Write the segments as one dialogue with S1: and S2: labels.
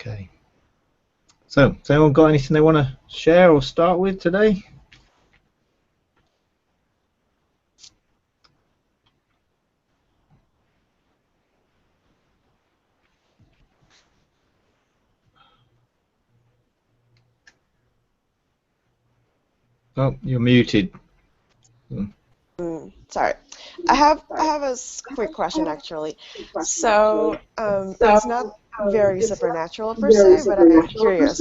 S1: Okay. So, has anyone got anything they want to share or start with today? Oh, you're muted.
S2: Sorry, I have a quick question actually. So it's not very supernatural per se, but I'm curious.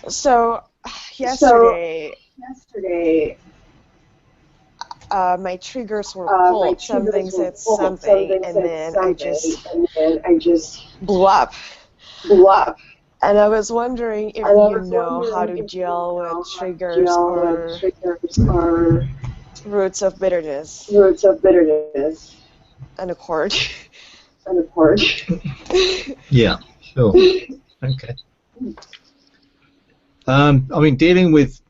S2: So yesterday, my triggers were pulled. Something said something, and then I just blew up. And I was wondering if you know how to deal with triggers or roots of bitterness and accord.
S1: Yeah, sure. Okay. I mean, dealing with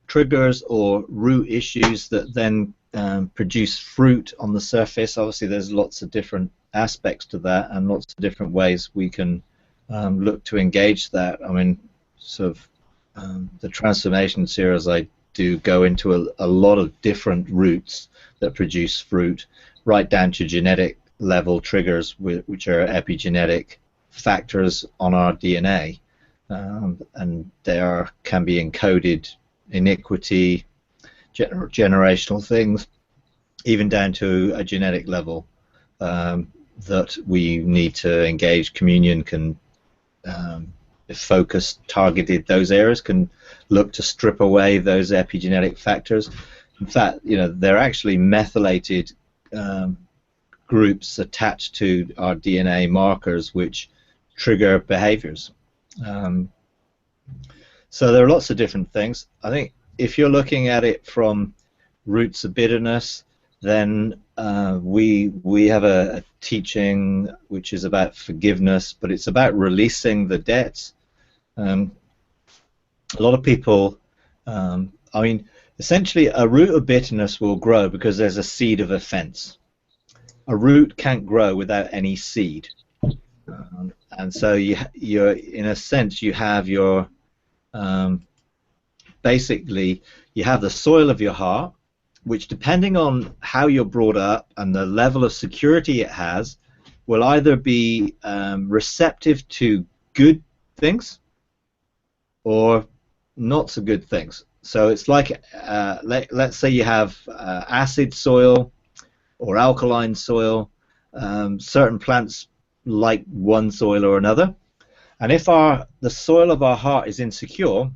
S1: triggers or root issues that then produce fruit on the surface, obviously there's lots of different aspects to that and lots of different ways we can look to engage that. I mean, sort of the transformation series I do go into a lot of different roots that produce fruit, right down to genetic level triggers, which are epigenetic factors on our DNA, and they can be encoded iniquity, generational things, even down to a genetic level that we need to engage. Communion can, if focused, targeted those areas, can look to strip away those epigenetic factors. In fact, they're actually methylated groups attached to our DNA markers which trigger behaviors. So there are lots of different things. I think if you're looking at it from roots of bitterness, then we have a teaching which is about forgiveness, but it's about releasing the debts. A lot of people, I mean, essentially a root of bitterness will grow because there's a seed of offense. A root can't grow without any seed, and so you're in a sense you have your basically you have the soil of your heart, which depending on how you're brought up and the level of security it has will either be receptive to good things or not so good things. So it's like let's say you have acid soil or alkaline soil. Certain plants like one soil or another, and if the soil of our heart is insecure,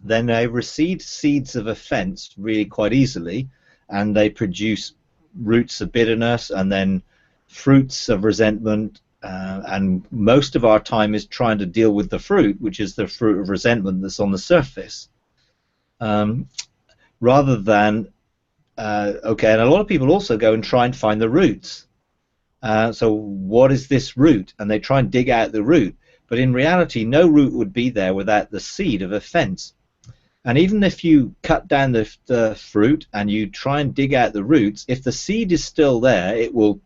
S1: then they receive seeds of offense really quite easily, and they produce roots of bitterness and then fruits of resentment, and most of our time is trying to deal with the fruit, which is the fruit of resentment that's on the surface, rather than okay, and a lot of people also go and try and find the roots. So what is this root? And they try and dig out the root, but in reality no root would be there without the seed of offense. And even if you cut down the fruit and you try and dig out the roots, if the seed is still there, it will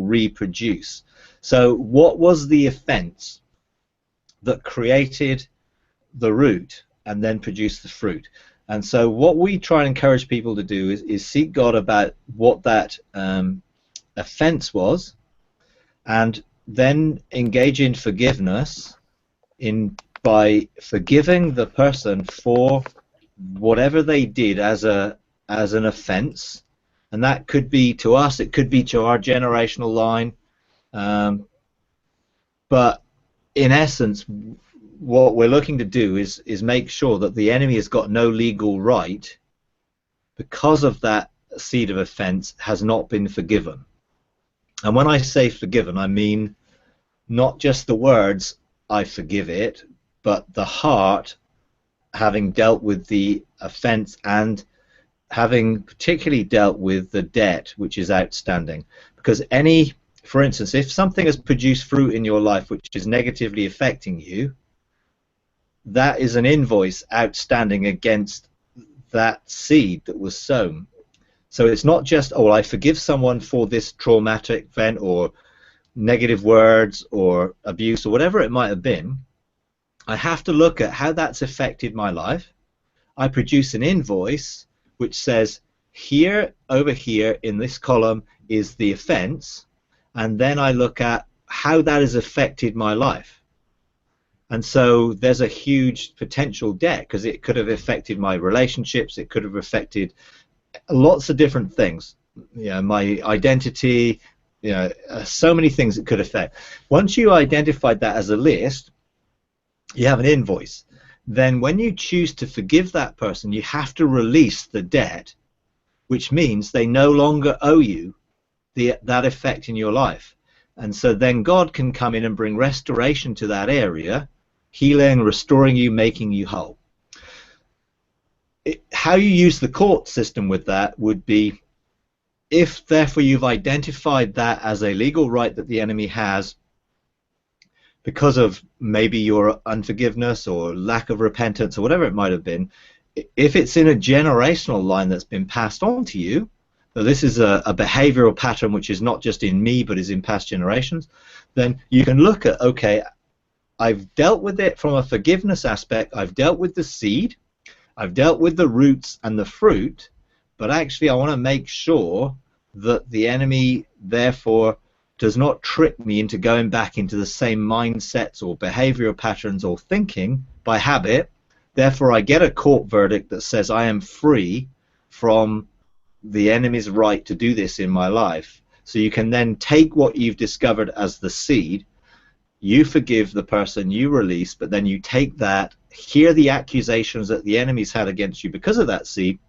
S1: reproduce. So what was the offense that created the root and then produced the fruit? And so what we try and encourage people to do is seek God about what that offense was, and then engage in forgiveness by forgiving the person for whatever they did as an offense, and that could be to us, it could be to our generational line, but in essence what we're looking to do is make sure that the enemy has got no legal right, because of that seed of offense has not been forgiven. And when I say forgiven, I mean not just the words I forgive it, but the heart having dealt with the offense and having particularly dealt with the debt which is outstanding. Because for instance, if something has produced fruit in your life which is negatively affecting you, that is an invoice outstanding against that seed that was sown. So it's not just, oh, I forgive someone for this traumatic event or negative words or abuse or whatever it might have been, I have to look at how that's affected my life. I produce an invoice which says, here, over here in this column is the offense, and then I look at how that has affected my life. And so there's a huge potential debt, because it could have affected my relationships, it could have affected lots of different things, my identity, so many things it could affect. Once you identified that as a list, you have an invoice. Then when you choose to forgive that person, you have to release the debt, which means they no longer owe you that effect in your life. And so then God can come in and bring restoration to that area, healing, restoring you, making you whole. How you use the court system with that would be, if therefore you've identified that as a legal right that the enemy has because of maybe your unforgiveness or lack of repentance or whatever it might have been, if it's in a generational line that's been passed on to you, so this is a behavioral pattern which is not just in me but is in past generations, then you can look at, okay, I've dealt with it from a forgiveness aspect, I've dealt with the seed, I've dealt with the roots and the fruit, but actually I want to make sure that the enemy therefore does not trick me into going back into the same mindsets or behavioral patterns or thinking by habit. Therefore I get a court verdict that says I am free from the enemy's right to do this in my life. So you can then take what you've discovered as the seed, you forgive the person, you release, but then you take that, hear the accusations that the enemy's had against you because of that seed,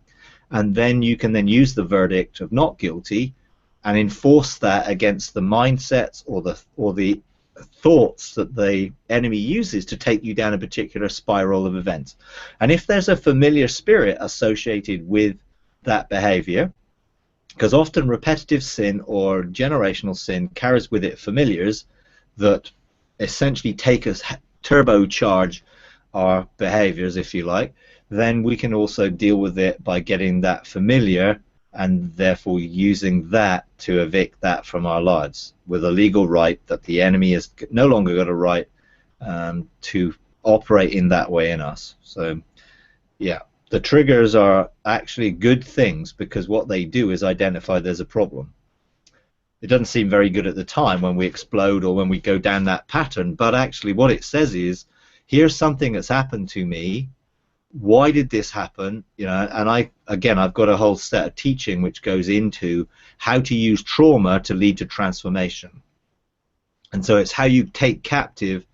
S1: and then you can then use the verdict of not guilty and enforce that against the mindsets or the thoughts that the enemy uses to take you down a particular spiral of events. And if there's a familiar spirit associated with that behavior, because often repetitive sin or generational sin carries with it familiars that essentially take us, turbocharge our behaviors, if you like, then we can also deal with it by getting that familiar and therefore using that to evict that from our lives with a legal right that the enemy has no longer got a right to operate in that way in us. So yeah, the triggers are actually good things because what they do is identify there's a problem. It doesn't seem very good at the time when we explode or when we go down that pattern, but actually what it says is, here's something that's happened to me. Why did this happen? And I've got a whole set of teaching which goes into how to use trauma to lead to transformation. And so it's how you take captive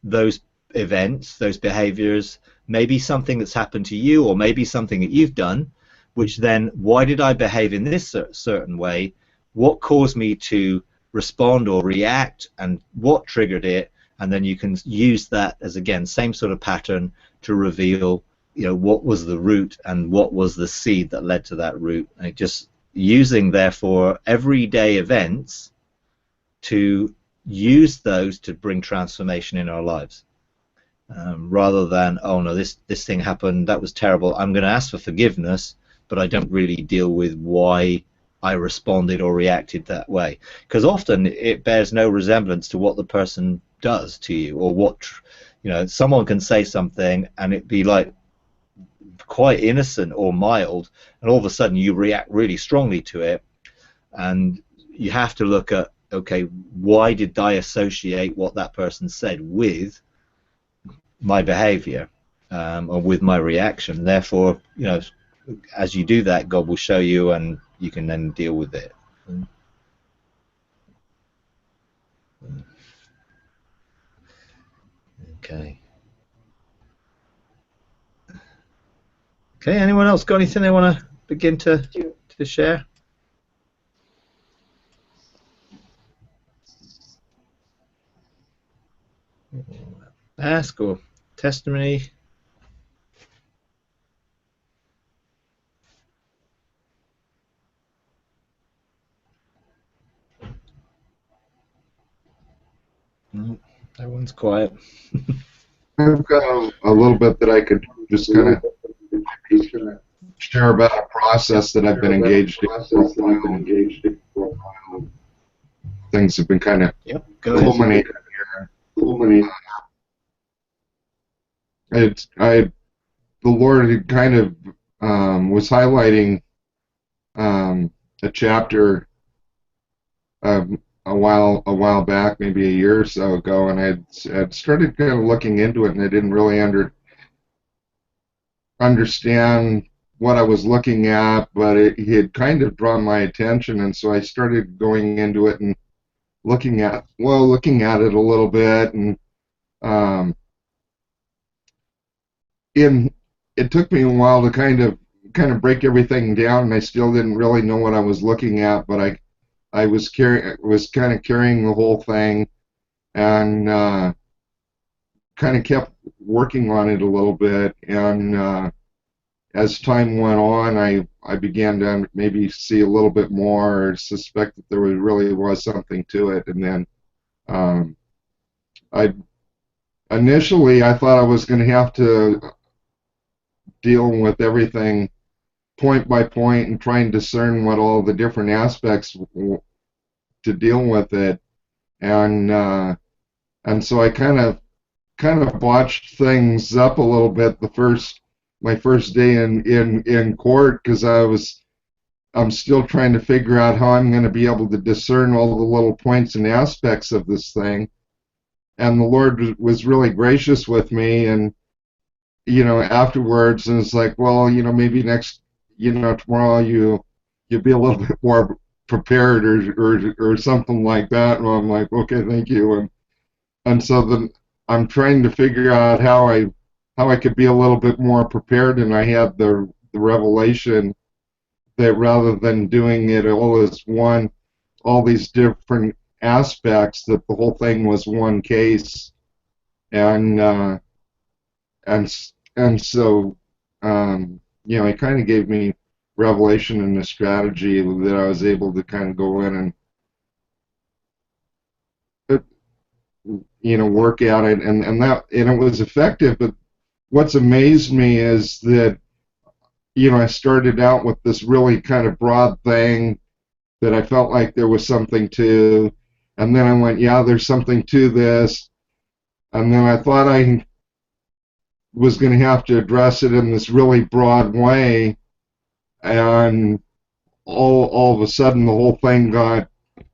S1: those events, those behaviors, maybe something that's happened to you or maybe something that you've done, which then, why did I behave in this certain way? What caused me to respond or react, and what triggered it? And then you can use that as, again, same sort of pattern to reveal, what was the root and what was the seed that led to that root. And just using, therefore, everyday events to use those to bring transformation in our lives. Rather than, oh no, this thing happened, that was terrible, I'm going to ask for forgiveness, but I don't really deal with why I responded or reacted that way. Because often it bears no resemblance to what the person does to you, or what, someone can say something and it be like quite innocent or mild, and all of a sudden you react really strongly to it, and you have to look at, okay, why did I associate what that person said with my behavior or with my reaction? Therefore, as you do that, God will show you and you can then deal with it. Okay. Okay, anyone else got anything they want to begin to share? Ask or testimony? No, everyone's quiet.
S3: I've got a little bit that I could just kind of share about a process that I've been engaged in for a while. Things have been kind of
S1: Go ahead.
S3: culminated here. The Lord had kind of was highlighting a chapter a while back, maybe a year or so ago, and I'd started kind of looking into it, and I didn't really understand what I was looking at, but he had kind of drawn my attention, and so I started going into it and looking at it a little bit, and um, it took me a while to kind of break everything down, and I still didn't really know what I was looking at, but I was kind of carrying the whole thing, and kind of kept working on it a little bit, and as time went on, I began to maybe see a little bit more, or suspect that there really was something to it, and then I initially I thought I was going to have to deal with everything point by point and try and discern what all the different aspects to deal with it, and so I kind of botched things up a little bit my first day in court, because I'm still trying to figure out how I'm going to be able to discern all the little points and aspects of this thing. And the Lord was really gracious with me, and afterwards, and it's like, well, maybe tomorrow you'll be a little bit more prepared, or something like that. And I'm like, okay, thank you. And so then I'm trying to figure out how I could be a little bit more prepared, and I had the revelation that rather than doing it all these different aspects, that the whole thing was one case, and and and so it kind of gave me revelation and a strategy that I was able to kind of go in and work at it, and it was effective. But what's amazed me is that I started out with this really kind of broad thing that I felt like there was something to, and then I went, yeah, there's something to this, and then I thought I was going to have to address it in this really broad way, and all of a sudden the whole thing got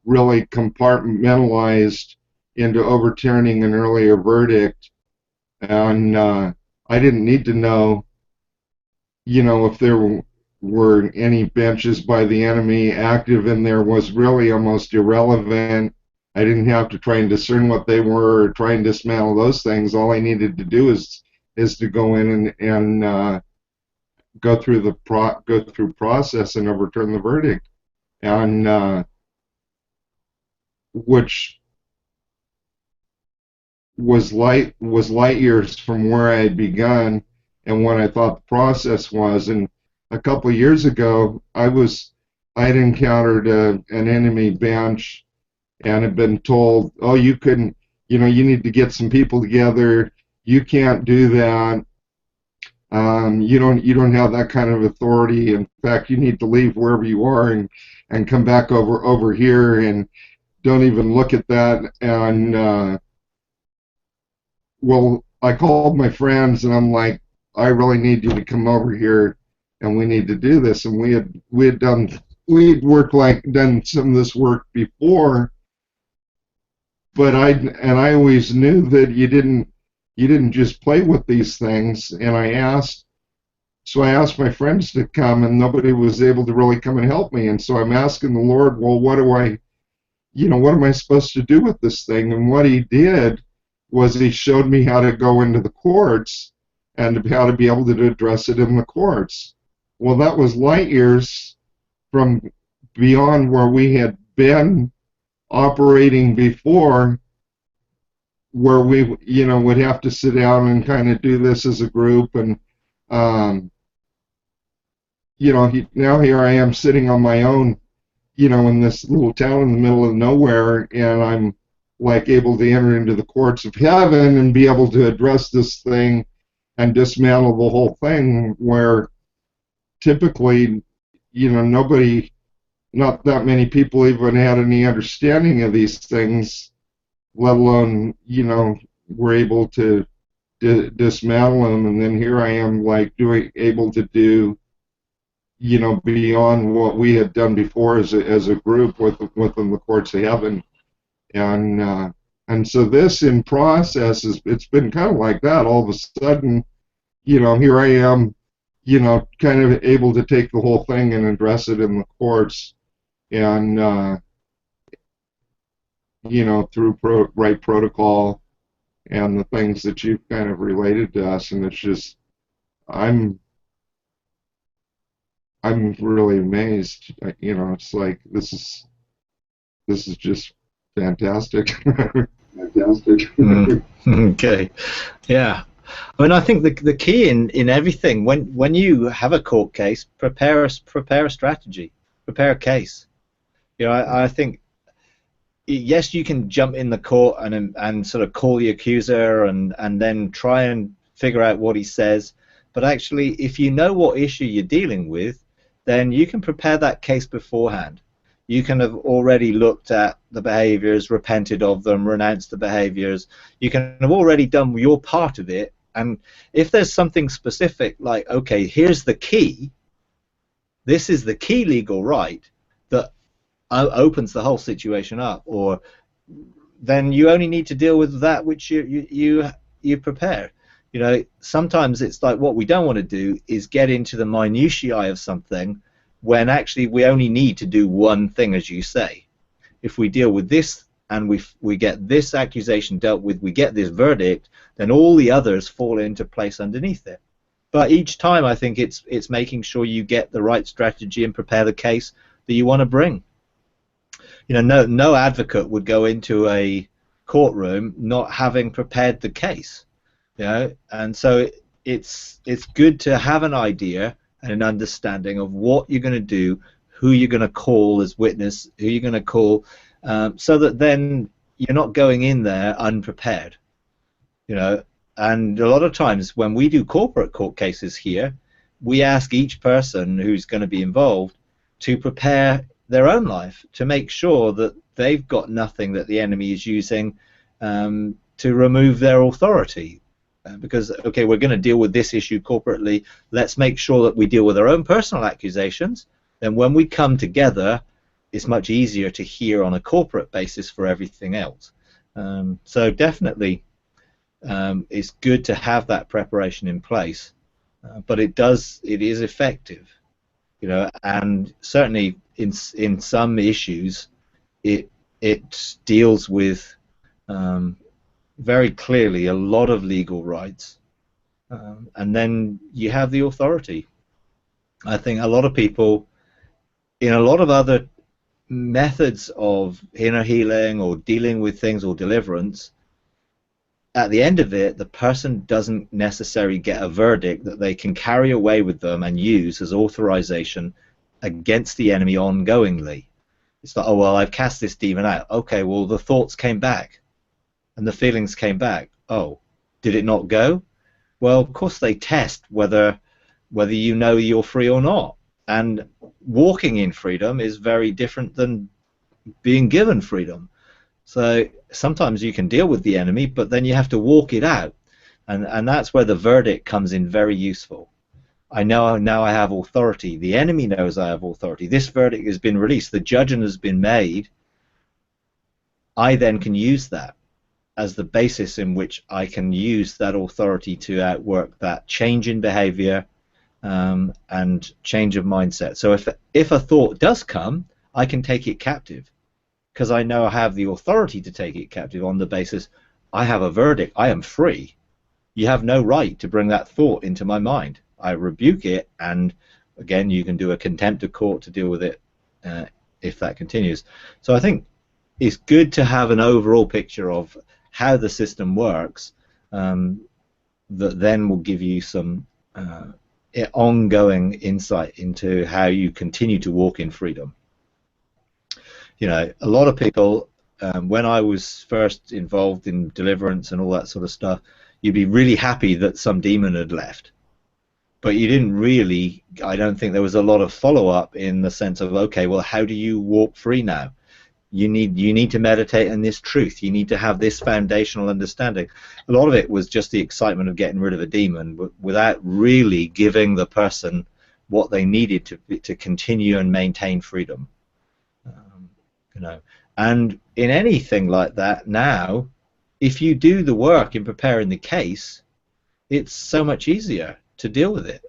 S3: really compartmentalized into overturning an earlier verdict, and I didn't need to know, if there were any benches by the enemy active in there, was really almost irrelevant. I didn't have to try and discern what they were or try and dismantle those things. All I needed to do is to go in and go through process and overturn the verdict, and which was light years from where I had begun and what I thought the process was. And a couple of years ago, I'd encountered an enemy bench and had been told, oh, you couldn't, you need to get some people together. You can't do that. You don't have that kind of authority. In fact, you need to leave wherever you are and come back over here, and don't even look at that. And well, I called my friends, and I'm like, I really need you to come over here, and we need to do this. And we'd done some of this work before, but I always knew that you didn't just play with these things. And I asked my friends to come, and nobody was able to really come and help me. And so I'm asking the Lord, well, what am I supposed to do with this thing? And what He did was He showed me how to go into the courts and how to be able to address it in the courts. Well, that was light years from beyond where we had been operating before, where we would have to sit down and kind of do this as a group. And now here I am sitting on my own, in this little town in the middle of nowhere, and I'm like able to enter into the courts of heaven and be able to address this thing and dismantle the whole thing, where typically, not that many people even had any understanding of these things, let alone, you know, we're able to dismantle them, and then here I am, like, able to do, you know, beyond what we had done before as a group within the courts of heaven. And so this in process it's been kind of like that. All of a sudden, you know, here I am, you know, kind of able to take the whole thing and address it in the courts, and you know, through right protocol and the things that you've kind of related to us. And it's just, I'm really amazed. You know, it's like this is just fantastic. Fantastic.
S1: Okay. Yeah. I mean, I think the key in everything, when you have a court case, prepare a strategy, prepare a case. You know, I think, yes, you can jump in the court and sort of call the accuser and then try and figure out what he says. But actually, if you know what issue you're dealing with, then you can prepare that case beforehand. You can have already looked at the behaviors, repented of them, renounced the behaviors. You can have already done your part of it. And if there's something specific, like, okay, here's the key, this is the key legal right that opens the whole situation up, or then you only need to deal with that which you prepare. You know, sometimes it's like, what we don't want to do is get into the minutiae of something when actually we only need to do one thing, as you say. If we deal with this and we get this accusation dealt with, we get this verdict, then all the others fall into place underneath it. But each time, I think it's making sure you get the right strategy and prepare the case that you want to bring. You know, no advocate would go into a courtroom not having prepared the case. You know, and so it's good to have an idea and an understanding of what you're going to do, who you're going to call as witness, who you're going to call, so that then you're not going in there unprepared. You know, and a lot of times when we do corporate court cases here, we ask each person who's going to be involved to prepare their own life to make sure that they've got nothing that the enemy is using to remove their authority. Because, okay, we're going to deal with this issue corporately, let's make sure that we deal with our own personal accusations. Then when we come together, it's much easier to hear on a corporate basis for everything else. So definitely it's good to have that preparation in place, but it is effective, you know, and certainly in some issues it deals with very clearly a lot of legal rights, and then you have the authority. I think a lot of people in a lot of other methods of inner healing or dealing with things or deliverance, at the end of it, the person doesn't necessarily get a verdict that they can carry away with them and use as authorization against the enemy ongoingly. It's like, oh, well, I've cast this demon out. Okay, well, the thoughts came back and the feelings came back. Oh, did it not go? Well, of course they test whether you know you're free or not. And walking in freedom is very different than being given freedom. So sometimes you can deal with the enemy, but then you have to walk it out. And that's where the verdict comes in very useful. I know now I have authority. The enemy knows I have authority. This verdict has been released. The judgment has been made. I then can use that as the basis in which I can use that authority to outwork that change in behavior and change of mindset. So if a thought does come, I can take it captive, because I know I have the authority to take it captive on the basis I have a verdict. I am free. You have no right to bring that thought into my mind. I rebuke it, and again, you can do a contempt of court to deal with it if that continues. So I think it's good to have an overall picture of how the system works, that then will give you some ongoing insight into how you continue to walk in freedom. You know, a lot of people, when I was first involved in deliverance and all that sort of stuff, you'd be really happy that some demon had left. But you didn't really, I don't think there was a lot of follow-up in the sense of, okay, well, how do you walk free now? you need to meditate on this truth. You need to have this foundational understanding. A lot of it was just the excitement of getting rid of a demon, without really giving the person what they needed to continue and maintain freedom. You know, and in anything like that now, if you do the work in preparing the case, it's so much easier to deal with it.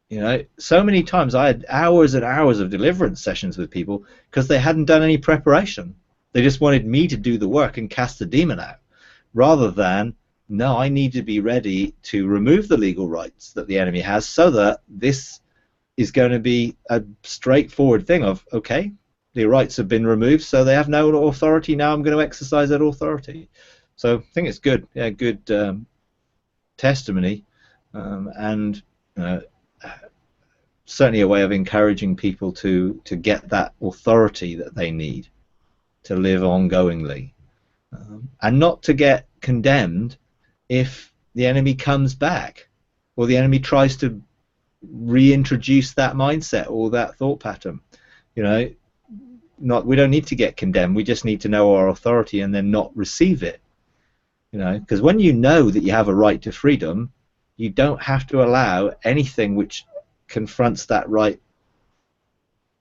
S1: You know, so many times I had hours and hours of deliverance sessions with people because they hadn't done any preparation. They just wanted me to do the work and cast the demon out, rather than, no, I need to be ready to remove the legal rights that the enemy has, so that this is going to be a straightforward thing of, okay, the rights have been removed, so they have no authority. Now I'm going to exercise that authority. So I think it's good, yeah, good testimony, and certainly a way of encouraging people to get that authority that they need to live ongoingly, and not to get condemned if the enemy comes back or the enemy tries to reintroduce that mindset or that thought pattern. You know, we don't need to get condemned. We just need to know our authority and then not receive it. You know, because when you know that you have a right to freedom, you don't have to allow anything which confronts that right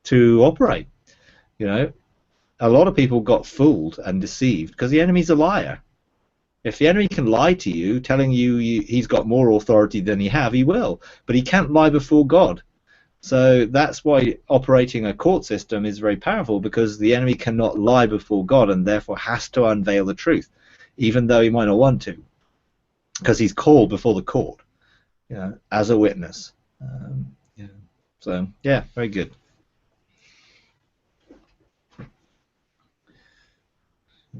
S1: to operate. You know, a lot of people got fooled and deceived because the enemy's a liar. If the enemy can lie to you, telling you he's got more authority than you have, he will, but he can't lie before God. So that's why operating a court system is very powerful, because the enemy cannot lie before God and therefore has to unveil the truth, even though he might not want to, because he's called before the court, you know, as a witness. Yeah. So yeah, very good.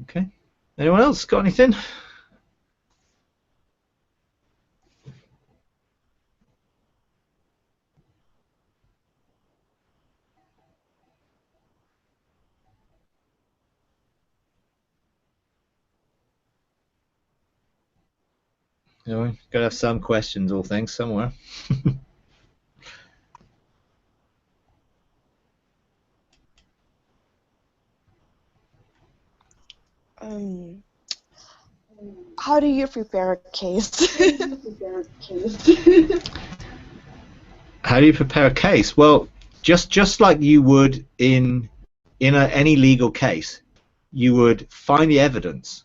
S1: Okay. Anyone else got anything? You know, gotta have some questions or things somewhere.
S2: How do you prepare a case?
S1: How do you prepare a case? Well, just like you would in any legal case, you would find the evidence.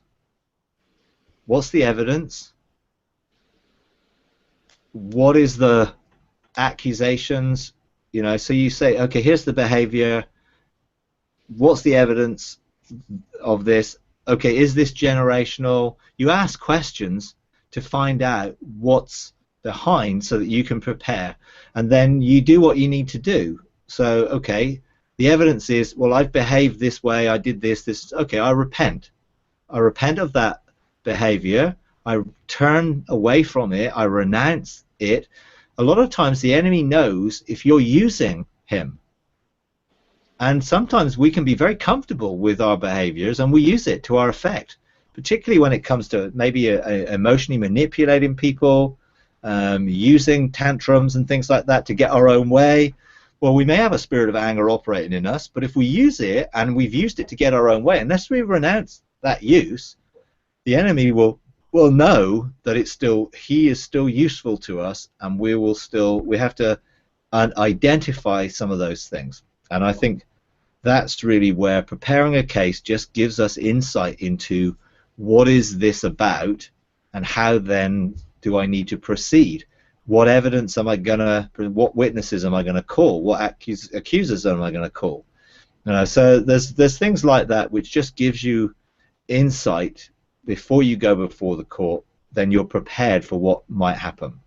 S1: What's the evidence? What is the accusations? You know, so you say, okay, here's the behavior. What's the evidence of this? Okay, is this generational? You ask questions to find out what's behind so that you can prepare, and then you do what you need to do. So, okay, the evidence is, well, I've behaved this way, I did this, okay, I repent. I repent of that behavior, I turn away from it, I renounce it. A lot of times the enemy knows if you're using him. And sometimes we can be very comfortable with our behaviors and we use it to our effect, particularly when it comes to maybe emotionally manipulating people, using tantrums and things like that to get our own way. Well, we may have a spirit of anger operating in us, but if we use it and we've used it to get our own way, unless we renounce that use, the enemy will know that he is still useful to us, and we have to identify some of those things. And I think that's really where preparing a case just gives us insight into what is this about, and how then do I need to proceed? What evidence am I gonna? What witnesses am I gonna call? What accusers am I gonna call? So there's things like that which just gives you insight before you go before the court. Then you're prepared for what might happen.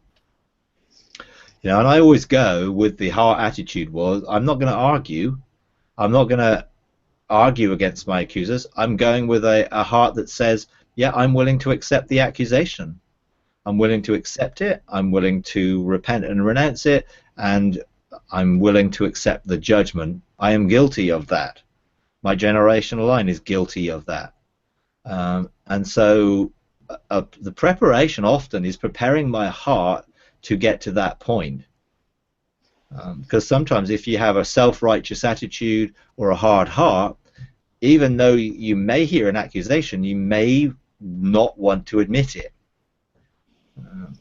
S1: You know, and I always go with the heart attitude was, I'm not going to argue. I'm not going to argue against my accusers. I'm going with a heart that says, yeah, I'm willing to accept the accusation. I'm willing to accept it. I'm willing to repent and renounce it. And I'm willing to accept the judgment. I am guilty of that. My generational line is guilty of that. And so the preparation often is preparing my heart to get to that point. Because sometimes if you have a self-righteous attitude or a hard heart, even though you may hear an accusation, you may not want to admit it.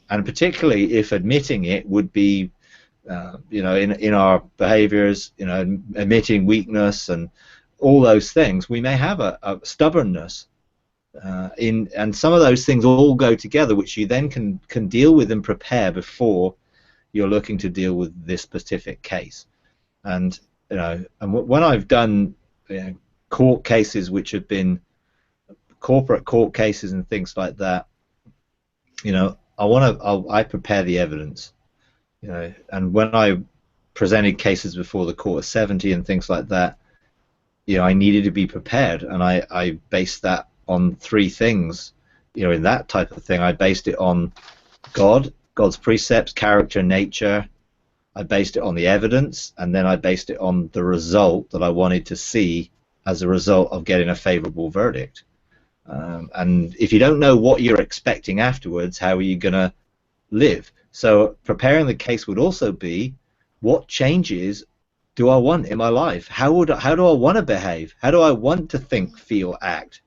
S1: And particularly if admitting it would be, in our behaviors, admitting weakness and all those things, we may have a stubbornness. And some of those things all go together, which you then can deal with and prepare before you're looking to deal with this specific case. And when I've done court cases which have been corporate court cases and things like that, I prepare the evidence, and when I presented cases before the court of 70 and things like that, I needed to be prepared, and I based that on three things. In that type of thing, I based it on God's precepts, character, nature. I based it on the evidence, and then I based it on the result that I wanted to see as a result of getting a favorable verdict. And if you don't know what you're expecting afterwards, how are you going to live? So preparing the case would also be, what changes do I want in my life? How do I want to behave? How do I want to think, feel, act?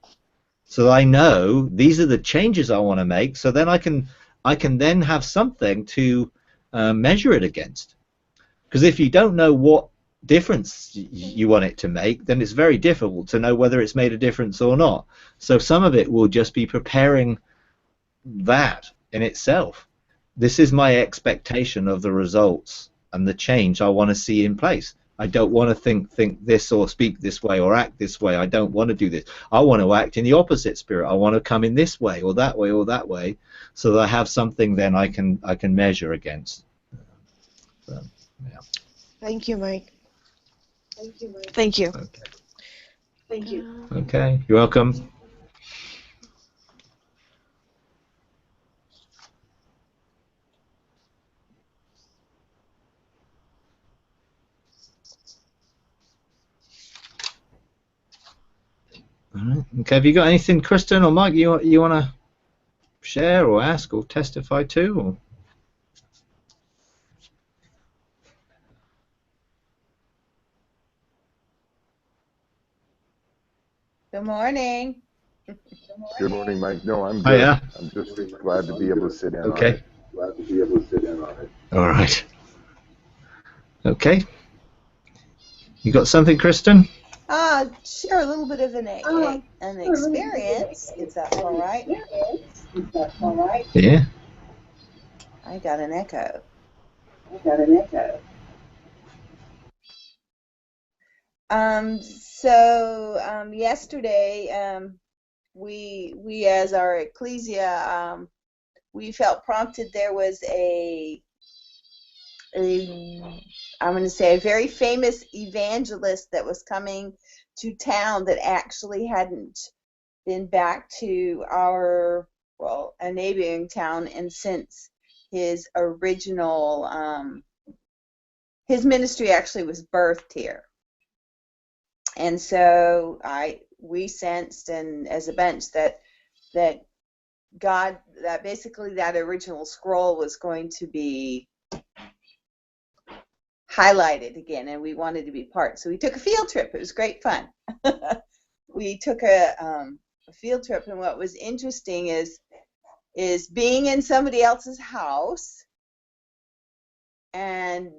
S1: So that I know these are the changes I want to make, so then I can then have something to measure it against. Because if you don't know what difference you want it to make, then it's very difficult to know whether it's made a difference or not. So some of it will just be preparing that in itself. This is my expectation of the results and the change I want to see in place. I don't want to think this or speak this way or act this way. I don't want to do this. I want to act in the opposite spirit. I want to come in this way or that way, so that I have something then I can measure against. So, yeah.
S2: Thank you, Mike. Thank you.
S1: Okay. Thank you. Okay, you're welcome. All right. Okay, have you got anything, Kristen or Mike, you want to share or ask or testify to? Or?
S4: Good morning.
S5: Good morning, Mike. No, I'm
S1: Oh,
S5: good.
S1: yeah.
S5: I'm just glad to be able to sit in on
S1: Okay.
S5: it. Glad to be able to sit in on it.
S1: All right. Okay. You got something, Kristen?
S4: Share a little bit of an experience. Is that all right?
S1: Yeah.
S4: I got an echo. Yesterday, we as our ecclesia, we felt prompted. There was I'm going to say a very famous evangelist that was coming to town that actually hadn't been back to a neighboring town, and since his original his ministry actually was birthed here. And so we sensed, and as a bench, that God, that basically that original scroll was going to be highlighted again, and we wanted to be part. So we took a field trip. It was great fun. We took a field trip, and what was interesting is being in somebody else's house, and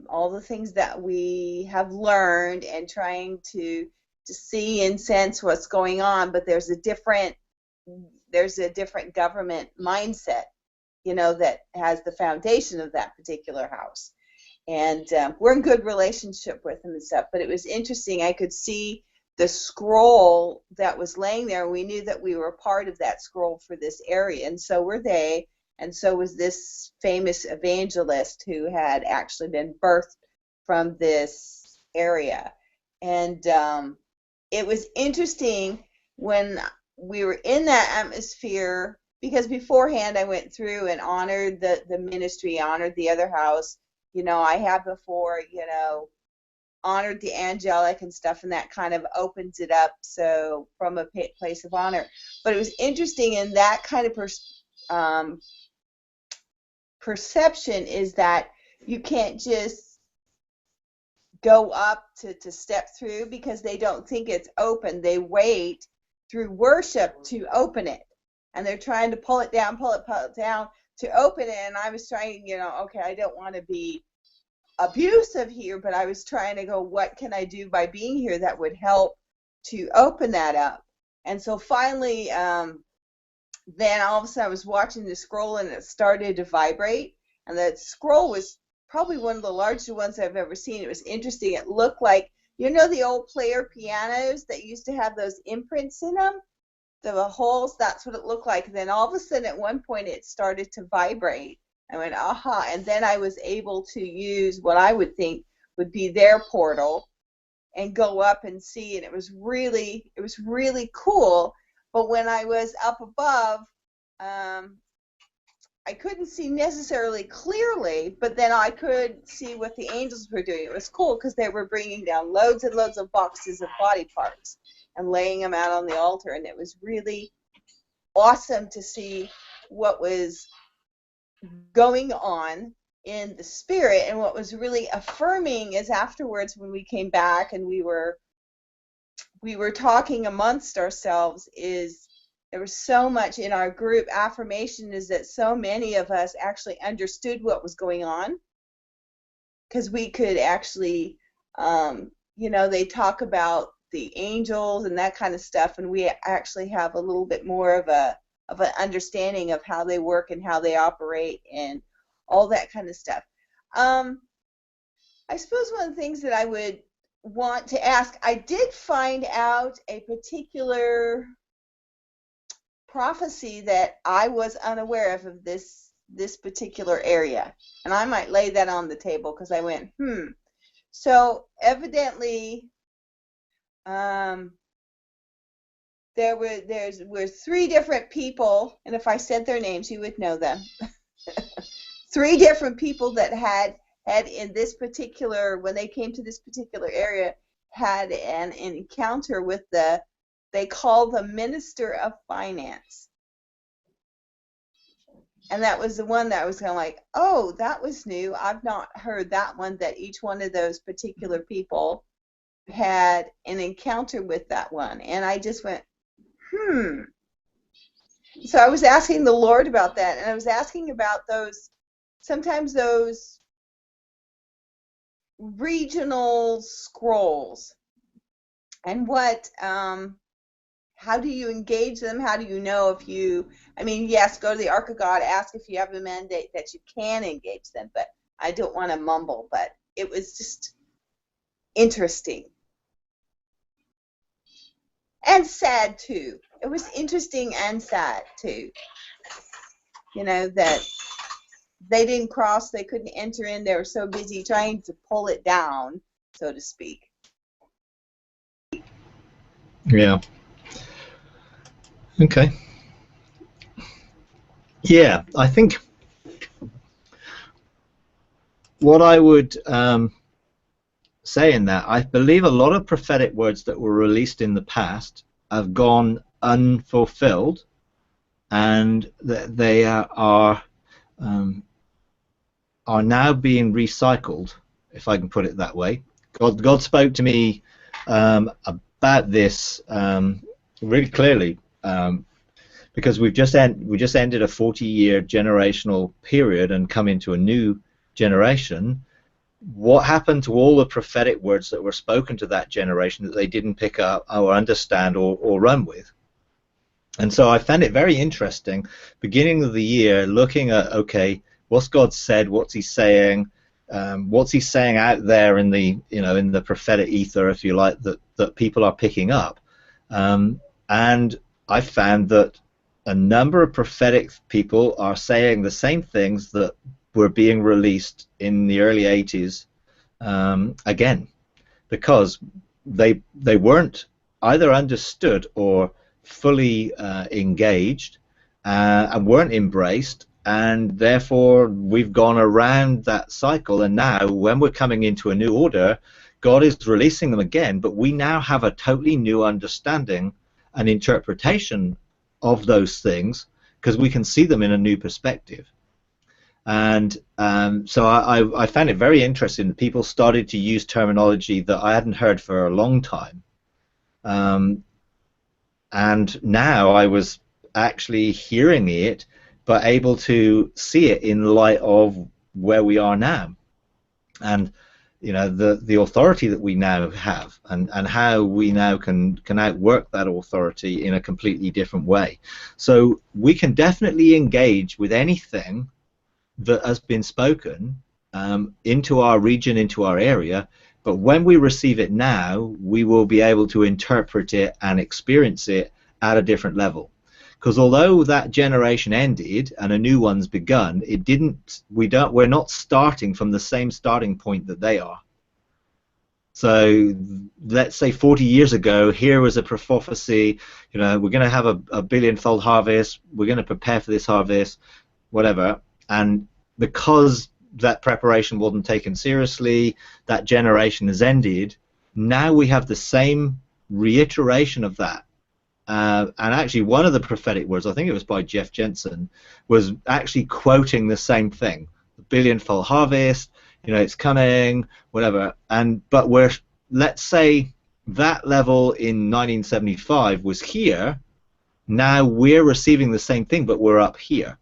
S4: all the things that we have learned, and trying to see and sense what's going on. But there's a different government mindset, that has the foundation of that particular house. And we're in good relationship with them and stuff. But it was interesting. I could see the scroll that was laying there. We knew that we were part of that scroll for this area, and so were they. And so was this famous evangelist who had actually been birthed from this area. And it was interesting when we were in that atmosphere, because beforehand I went through and honored the ministry, honored the other house. I have before, honored the angelic and stuff, and that kind of opens it up, so from a place of honor. But it was interesting in that kind of perception, is that you can't just go up to step through because they don't think it's open. They wait through worship to open it. And they're trying to pull it down to open it. And I was trying, okay, I don't want to be abusive here, but I was trying to go, what can I do by being here that would help to open that up? And so finally, then all of a sudden I was watching the scroll and it started to vibrate. And the scroll was probably one of the largest ones I've ever seen. It was interesting. It looked like, the old player pianos that used to have those imprints in them? The holes, that's what it looked like. And then all of a sudden at one point it started to vibrate. I went, aha. And then I was able to use what I would think would be their portal and go up and see. And it was really cool. But when I was up above, I couldn't see necessarily clearly, but then I could see what the angels were doing. It was cool because they were bringing down loads and loads of boxes of body parts and laying them out on the altar. And it was really awesome to see what was going on in the spirit. And what was really affirming is afterwards when we came back and we were talking amongst ourselves, is there was so much in our group affirmation is that so many of us actually understood what was going on, because we could actually, they talk about the angels and that kind of stuff, and we actually have a little bit more of an understanding of how they work and how they operate and all that kind of stuff. I suppose one of the things that I would want to ask, I did find out a particular prophecy that I was unaware of this particular area, and I might lay that on the table because I went, So evidently, there were three different people, and if I said their names, you would know them. Three different people that had in this particular, when they came to this particular area, had an encounter with they call the Minister of Finance. And that was the one that I was kind of like, oh, that was new. I've not heard that one, that each one of those particular people had an encounter with that one. And I just went, So I was asking the Lord about that, and I was asking about sometimes those regional scrolls, and how do you engage them? How do you know if yes, go to the Ark of God, ask if you have a mandate that you can engage them, but I don't want to mumble, but it was just interesting. And sad too. It was interesting and sad too. That they didn't cross, they couldn't enter in, they were so busy trying to pull it down, so to speak.
S1: Yeah. Okay. Yeah, I think what I would say in that, I believe a lot of prophetic words that were released in the past have gone unfulfilled, and they are now being recycled, if I can put it that way. God spoke to me about this really clearly, because we just ended a 40-year generational period and come into a new generation. What happened to all the prophetic words that were spoken to that generation that they didn't pick up or understand or run with? And so I found it very interesting, beginning of the year, looking at, okay, what's God said, what's he saying out there in the in the prophetic ether, if you like, that people are picking up. And I found that a number of prophetic people are saying the same things that were being released in the early 80s again, because they weren't either understood or fully engaged and weren't embraced, and therefore we've gone around that cycle, and now when we're coming into a new order, God is releasing them again, but we now have a totally new understanding and interpretation of those things because we can see them in a new perspective. And so I found it very interesting that people started to use terminology that I hadn't heard for a long time. And now I was actually hearing it, but able to see it in light of where we are now. And the authority that we now have, and how we now can outwork that authority in a completely different way. So we can definitely engage with anything that has been spoken into our region, into our area, but when we receive it now, we will be able to interpret it and experience it at a different level. Because although that generation ended and a new one's begun, we're not starting from the same starting point that they are. So let's say 40 years ago, here was a prophecy, we're going to have a billionfold harvest, we're going to prepare for this harvest, whatever. And because that preparation wasn't taken seriously, that generation has ended. Now we have the same reiteration of that. And actually, one of the prophetic words, I think it was by Jeff Jensen, was actually quoting the same thing: the billionfold harvest, it's coming, whatever. But let's say that level in 1975 was here. Now we're receiving the same thing, but we're up here.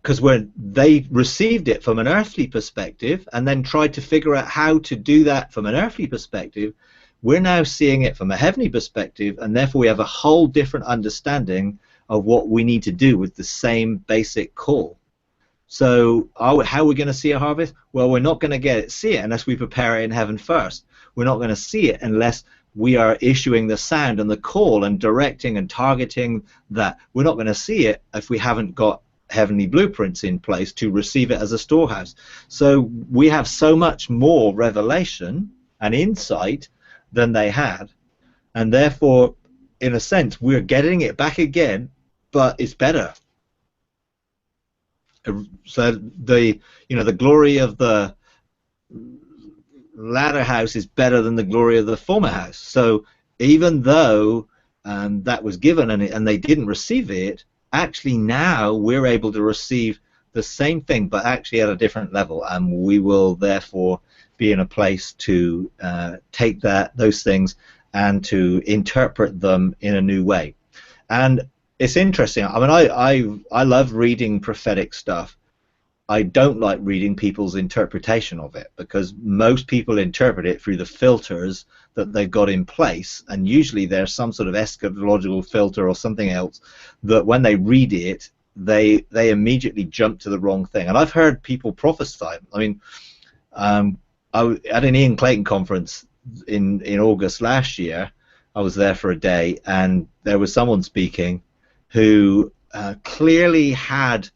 S1: Because when they received it from an earthly perspective and then tried to figure out how to do that from an earthly perspective, we're now seeing it from a heavenly perspective, and therefore we have a whole different understanding of what we need to do with the same basic call. So how are we going to see a harvest? Well, we're not going to see it unless we prepare it in heaven first. We're not going to see it unless we are issuing the sound and the call and directing and targeting that. We're not going to see it if we haven't got heavenly blueprints in place to receive it as a storehouse. So we have so much more revelation and insight than they had, and therefore, in a sense, we're getting it back again, but it's better. So the glory of the latter house is better than the glory of the former house. So even though that was given and they didn't receive it, actually now we're able to receive the same thing, but actually at a different level, and we will therefore be in a place to take those things and to interpret them in a new way. And it's interesting. I mean, I love reading prophetic stuff. I don't like reading people's interpretation of it, because most people interpret it through the filters that they've got in place, and usually there's some sort of eschatological filter or something else that when they read it, they immediately jump to the wrong thing. And I've heard people prophesy. I mean, at an Ian Clayton conference in August last year, I was there for a day, and there was someone speaking who clearly had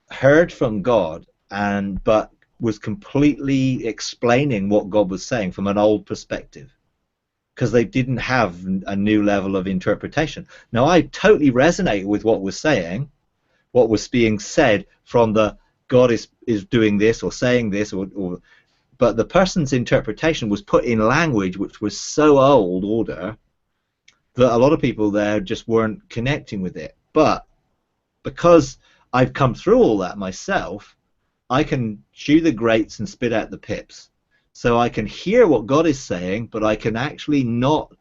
S1: heard from God, but was completely explaining what God was saying from an old perspective, because they didn't have a new level of interpretation. Now, I totally resonate with what was being said from the God is doing this or saying this, but the person's interpretation was put in language which was so old order that a lot of people there just weren't connecting with it. But because I've come through all that myself, I can chew the grapes and spit out the pips. So I can hear what God is saying, but I can actually not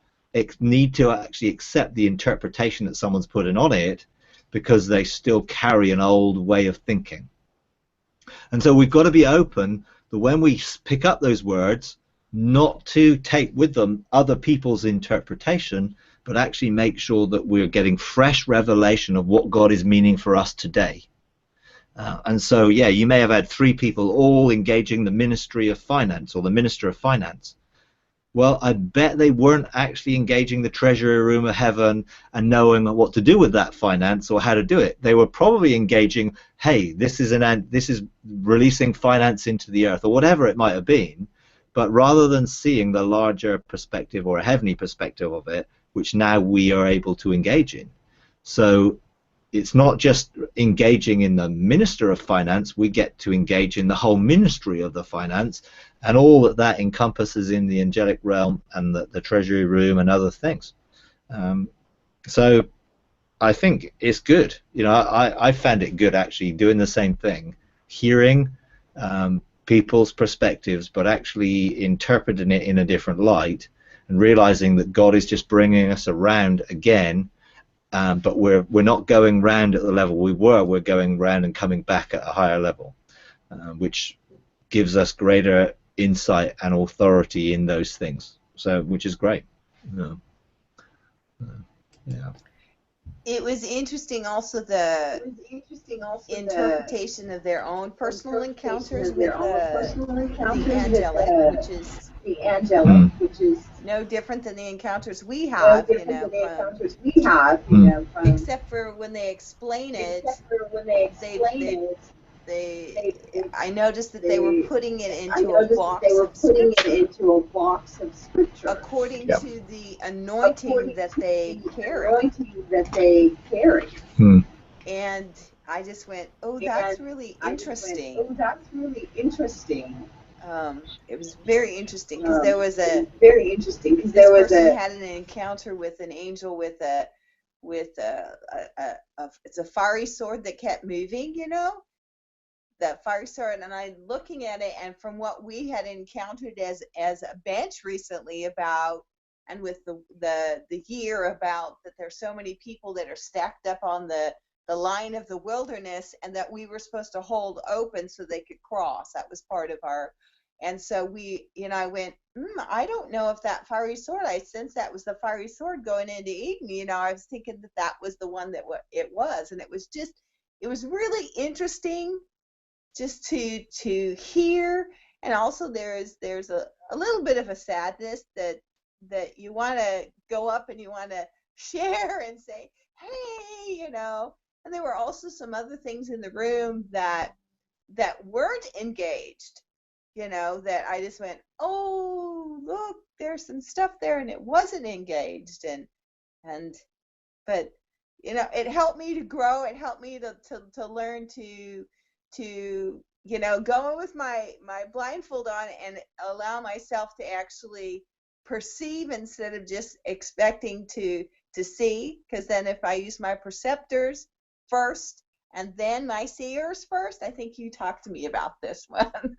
S1: need to actually accept the interpretation that someone's putting on it, because they still carry an old way of thinking. And so we've got to be open that when we pick up those words, not to take with them other people's interpretation, but actually make sure that we're getting fresh revelation of what God is meaning for us today. And so, yeah, you may have had 3 people all engaging the ministry of finance or the minister of finance. Well, I bet they weren't actually engaging the treasury room of heaven and knowing what to do with that finance or how to do it. They were probably engaging, hey, this is releasing finance into the earth, or whatever it might have been. But rather than seeing the larger perspective or a heavenly perspective of it, which now we are able to engage in. So it's not just engaging in the minister of finance, we get to engage in the whole ministry of the finance and all that encompasses in the angelic realm and the treasury room and other things. So I think it's good. I found it good actually doing the same thing, hearing people's perspectives, but actually interpreting it in a different light and realizing that God is just bringing us around again, but we're not going round at the level we were. We're going round and coming back at a higher level, which gives us greater insight and authority in those things. So, which is great. Yeah.
S4: It was interesting also the interpretation of their own personal encounters with the angelic, which is no different than the encounters we have, except for when they explain it, I noticed that they were putting it into a box of scripture, according to the anointing that they carry. And I just went, oh, that's really interesting. It was very interesting because there was this person had an encounter with an angel with it's a fiery sword that kept moving, that fiery sword, and I'm looking at it, and from what we had encountered as a bench recently about, and with the year about that there's so many people that are stacked up on the line of the wilderness, and that we were supposed to hold open so they could cross. That was part of our, and so we, I went, I don't know if that fiery sword, I sensed that was the fiery sword going into Eden. I was thinking that was the one that it was, and it was really interesting just to hear. And also there's a little bit of a sadness that you want to go up and you want to share and say, hey, and there were also some other things in the room that weren't engaged, that I just went, oh, look, there's some stuff there, and it wasn't engaged, but it helped me to grow. It helped me to learn to go in with my blindfold on and allow myself to actually perceive instead of just expecting to see, because then if I use my perceptors first and then my seers first, I think you talked to me about this one,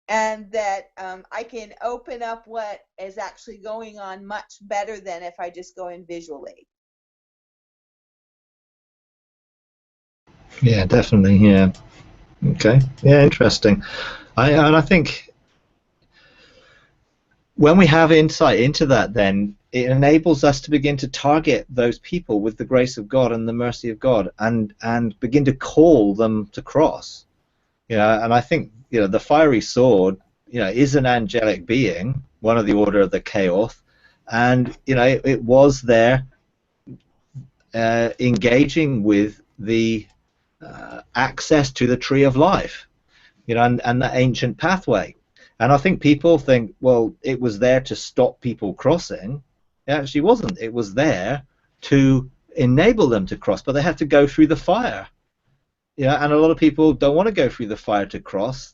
S4: and that I can open up what is actually going on much better than if I just go in visually.
S1: Yeah, definitely. Yeah. Okay. Yeah, interesting. And I think when we have insight into that, then it enables us to begin to target those people with the grace of God and the mercy of God, and begin to call them to cross. And I think the fiery sword is an angelic being, one of the order of the chaos, and it was there engaging with the access to the tree of life, and the ancient pathway. And I think people think, well, it was there to stop people crossing. It actually wasn't. It was there to enable them to cross, but they had to go through the fire. And a lot of people don't want to go through the fire to cross.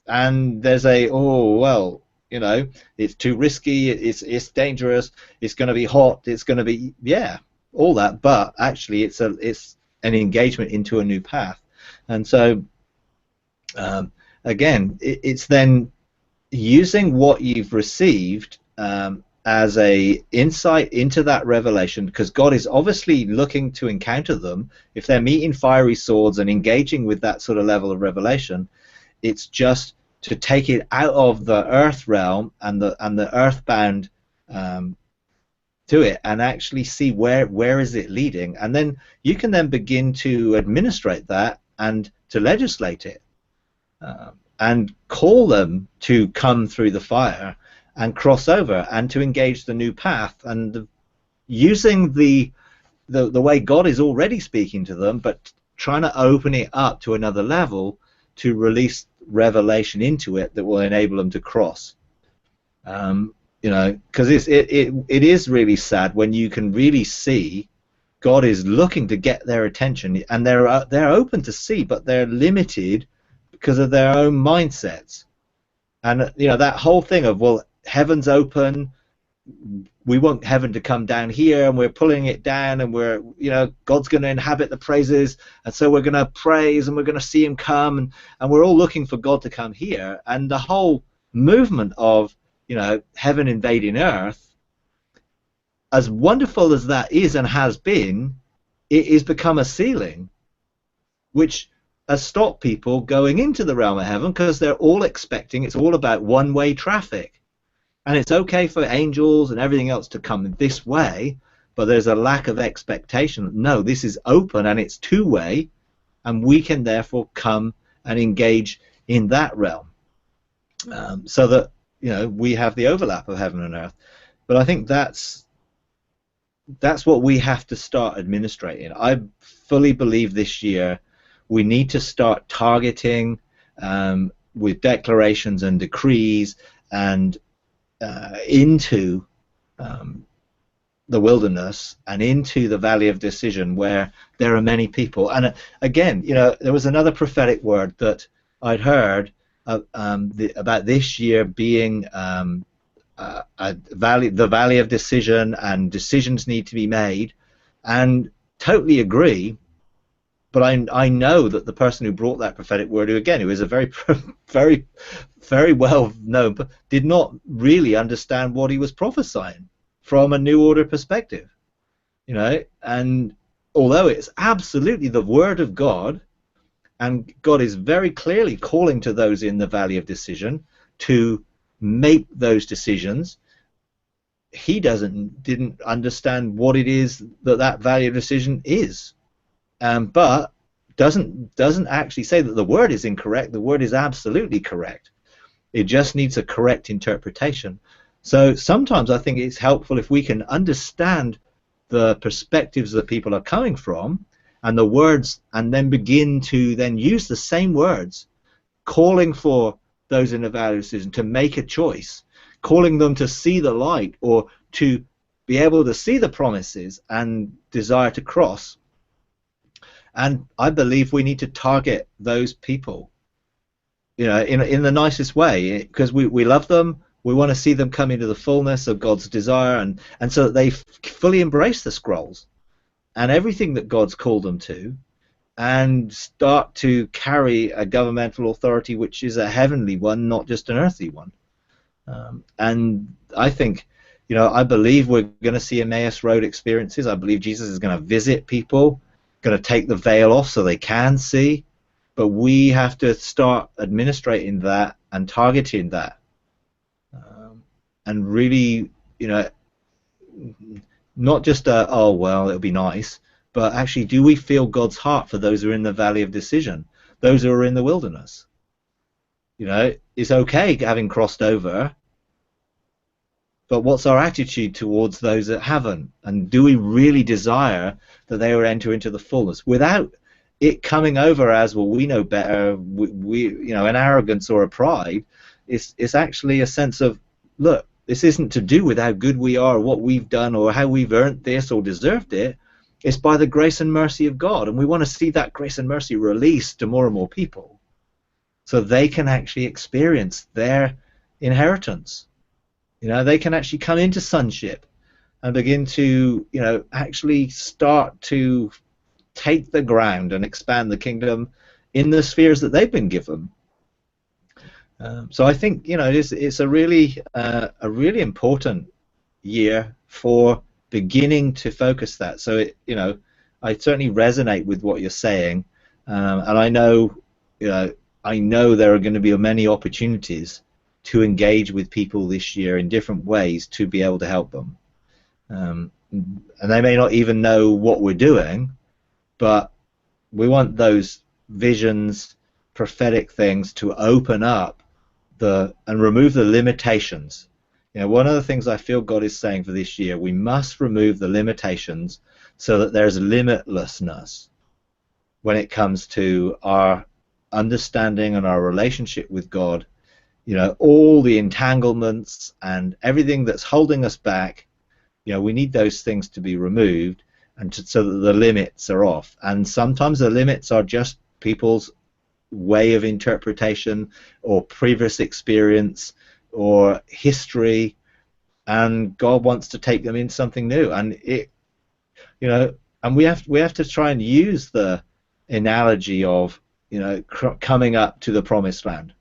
S1: And there's it's too risky, it's dangerous, it's going to be hot, it's going to be, all that, but actually it's an engagement into a new path. And so again, it's then using what you've received as a insight into that revelation, because God is obviously looking to encounter them. If they're meeting fiery swords and engaging with that sort of level of revelation, it's just to take it out of the earth realm and the earthbound to it, and actually see where is it leading, and then you can then begin to administrate that and to legislate it, and call them to come through the fire and cross over and to engage the new path, and using the way God is already speaking to them, but trying to open it up to another level to release revelation into it that will enable them to cross. Because it is really sad when you can really see God is looking to get their attention, and they're open to see, but they're limited because of their own mindsets. And that whole thing of, well, heaven's open, we want heaven to come down here, and we're pulling it down, and we're, God's going to inhabit the praises, and so we're going to praise, and we're going to see him come, and we're all looking for God to come here. And the whole movement of, heaven invading earth, as wonderful as that is and has been, it has become a ceiling, which has stopped people going into the realm of heaven, because they're all expecting it's all about one-way traffic. And it's okay for angels and everything else to come this way, but there's a lack of expectation. No, this is open and it's two-way, and we can therefore come and engage in that realm, so that we have the overlap of heaven and earth. But I think that's what we have to start administrating. I fully believe this year we need to start targeting with declarations and decrees and into the wilderness and into the valley of decision, where there are many people. And again, there was another prophetic word that I'd heard about this year being the valley of decision, and decisions need to be made, and totally agree. But I know that the person who brought that prophetic word, who was a very, very, very well known, but did not really understand what he was prophesying from a New Order perspective, And although it's absolutely the word of God, and God is very clearly calling to those in the valley of decision to make those decisions, he didn't understand what it is that valley of decision is. But doesn't actually say that the word is incorrect. The word is absolutely correct. It just needs a correct interpretation. So sometimes I think it's helpful if we can understand the perspectives that people are coming from, and the words, and then begin to then use the same words, calling for those in the valley of decision to make a choice, calling them to see the light, or to be able to see the promises and desire to cross. And I believe we need to target those people, in the nicest way, because we love them. We want to see them come into the fullness of God's desire, and so that they fully embrace the scrolls and everything that God's called them to, and start to carry a governmental authority which is a heavenly one, not just an earthly one. And I think, I believe we're going to see Emmaus Road experiences. I believe Jesus is going to visit people, going to take the veil off so they can see, but we have to start administrating that and targeting that, and really, not just oh well, it'll be nice, but actually, do we feel God's heart for those who are in the valley of decision, those who are in the wilderness? It's okay having crossed over, but what's our attitude towards those that haven't? And do we really desire that they will enter into the fullness, without it coming over as, well, we know better, we an arrogance or a pride? It's actually a sense of, look, this isn't to do with how good we are, or what we've done, or how we've earned this or deserved it. It's by the grace and mercy of God, and we want to see that grace and mercy released to more and more people, so they can actually experience their inheritance. They can actually come into sonship and begin to, actually start to take the ground and expand the kingdom in the spheres that they've been given. So I think, it's a really important year for beginning to focus that. So I certainly resonate with what you're saying, and I know there are going to be many opportunities to engage with people this year in different ways to be able to help them. And they may not even know what we're doing, but we want those visions, prophetic things, to open up and remove the limitations. One of the things I feel God is saying for this year, we must remove the limitations so that there's limitlessness when it comes to our understanding and our relationship with God. All the entanglements and everything that's holding us back, we need those things to be removed, and so that the limits are off. And sometimes the limits are just people's way of interpretation, or previous experience, or history, and God wants to take them in something new. And and we have to try and use the analogy of coming up to the promised land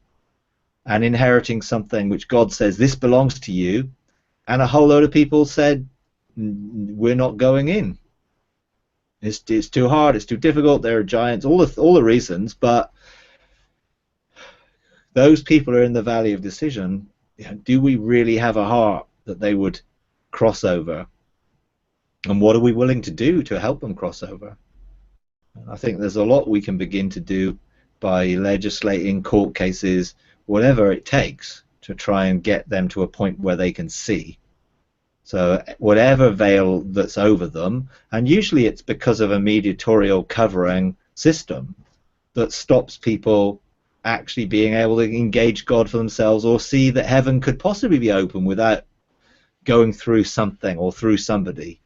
S1: and inheriting something which God says this belongs to you, and a whole load of people said we're not going in. It's too hard, it's too difficult, there are giants, all the reasons, but those people are in the valley of decision. Do we really have a heart that they would cross over? And what are we willing to do to help them cross over? And I think there's a lot we can begin to do by legislating, court cases, whatever it takes to try and get them to a point where they can see. So whatever veil that's over them, and usually it's because of a mediatorial covering system that stops people actually being able to engage God for themselves or see that heaven could possibly be open without going through something or through somebody,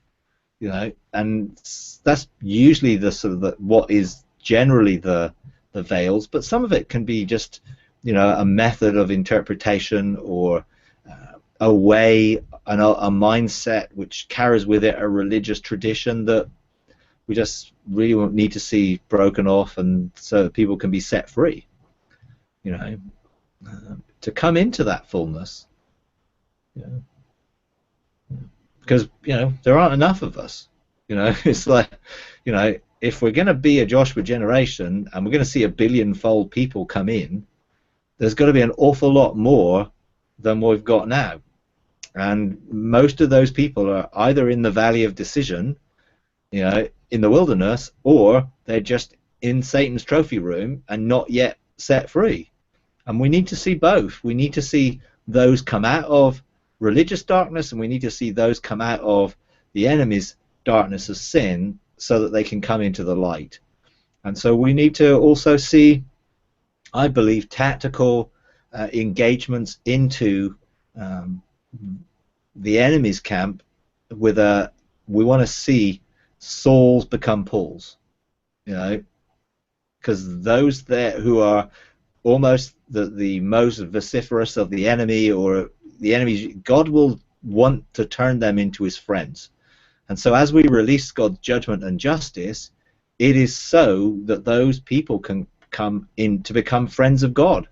S1: and that's usually the sort of what is generally the veils, but some of it can be just a method of interpretation or a way and a mindset which carries with it a religious tradition that we just really need to see broken off, and so people can be set free, to come into that fullness. Because there aren't enough of us. It's like, if we're going to be a Joshua generation and we're going to see a billion-fold people come in, there's got to be an awful lot more than we've got now. And most of those people are either in the valley of decision, in the wilderness, or they're just in Satan's trophy room and not yet set free. And we need to see both. We need to see those come out of religious darkness, and we need to see those come out of the enemy's darkness of sin so that they can come into the light. And so we need to also see, I believe, tactical engagements into the enemy's camp with we want to see Sauls become Pauls, because those there who are almost the most vociferous of the enemy, or the enemy, God will want to turn them into his friends. And so as we release God's judgment and justice, it is so that those people can come in to become friends of God,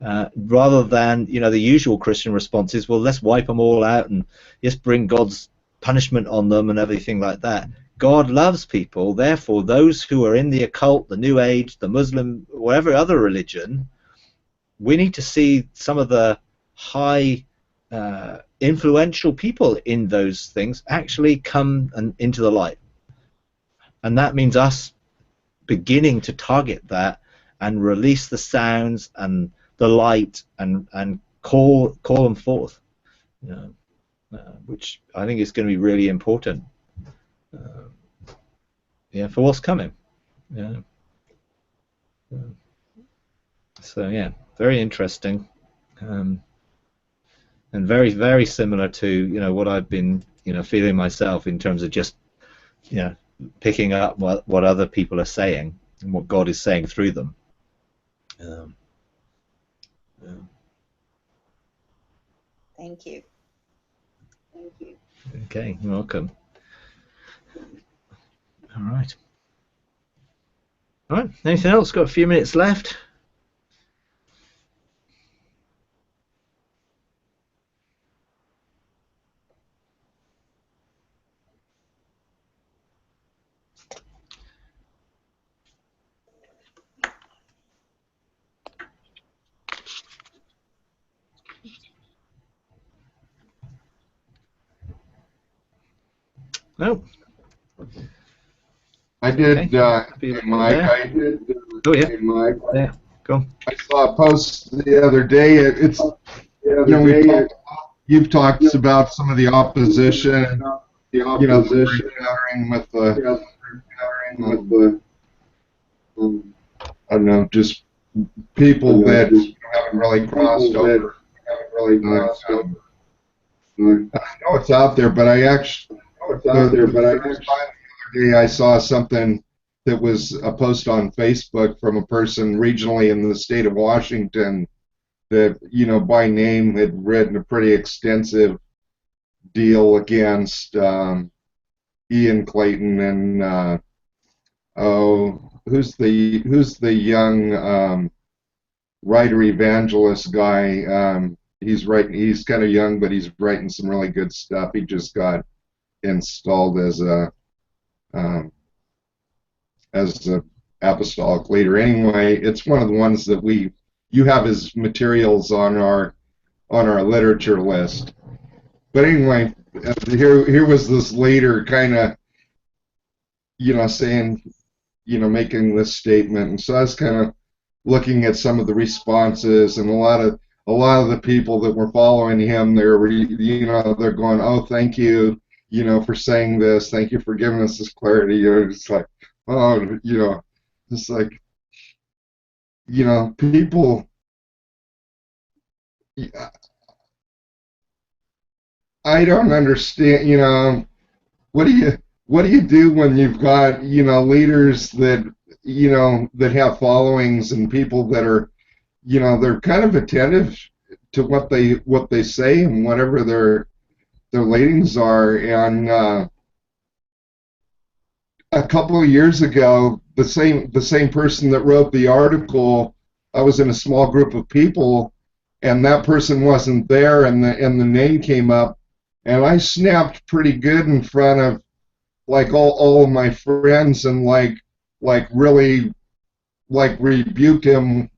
S1: rather than the usual Christian response is, well, let's wipe them all out and just bring God's punishment on them and everything like that. God loves people, therefore those who are in the occult, the New Age, the Muslim, whatever other religion, we need to see some of the high influential people in those things actually come into the light. And that means us beginning to target that and release the sounds and the light and call them forth, which I think is going to be really important, for what's coming. So yeah, very interesting, and very, very similar to what I've been feeling myself in terms of just picking up what other people are saying and what God is saying through them.
S4: Thank you.
S1: Okay, you're welcome. All right. All right. Anything else? Got a few minutes left. No.
S3: I did,
S1: Okay.
S3: Mike.
S1: Yeah.
S3: I did.
S1: Oh yeah.
S3: Mike.
S1: Yeah. Go.
S3: I saw a post the other day. It's you've talked about some of the opposition. The gathering with the I don't know, just people that haven't really crossed over. I know it's out there, but I actually the other day I saw something that was a post on Facebook from a person regionally in the state of Washington that by name had written a pretty extensive deal against Ian Clayton and who's the young writer evangelist guy? He's writing. He's kind of young, but he's writing some really good stuff. He just got installed um, as a apostolic leader. Anyway, it's one of the ones that you have his materials on our literature list. But anyway, here was this leader kind of saying, making this statement, and so I was kind of looking at some of the responses, and a lot of the people that were following him, they're going, oh, thank you, for saying this, thank you for giving us this clarity. It's like, oh, it's like, people. I don't understand. What do you do when you've got leaders that that have followings and people that are they're kind of attentive to what they say and whatever their leanings are. And a couple of years ago, the same person that wrote the article, I was in a small group of people, and that person wasn't there, and the name came up, and I snapped pretty good in front of like all of my friends, and like really like rebuked him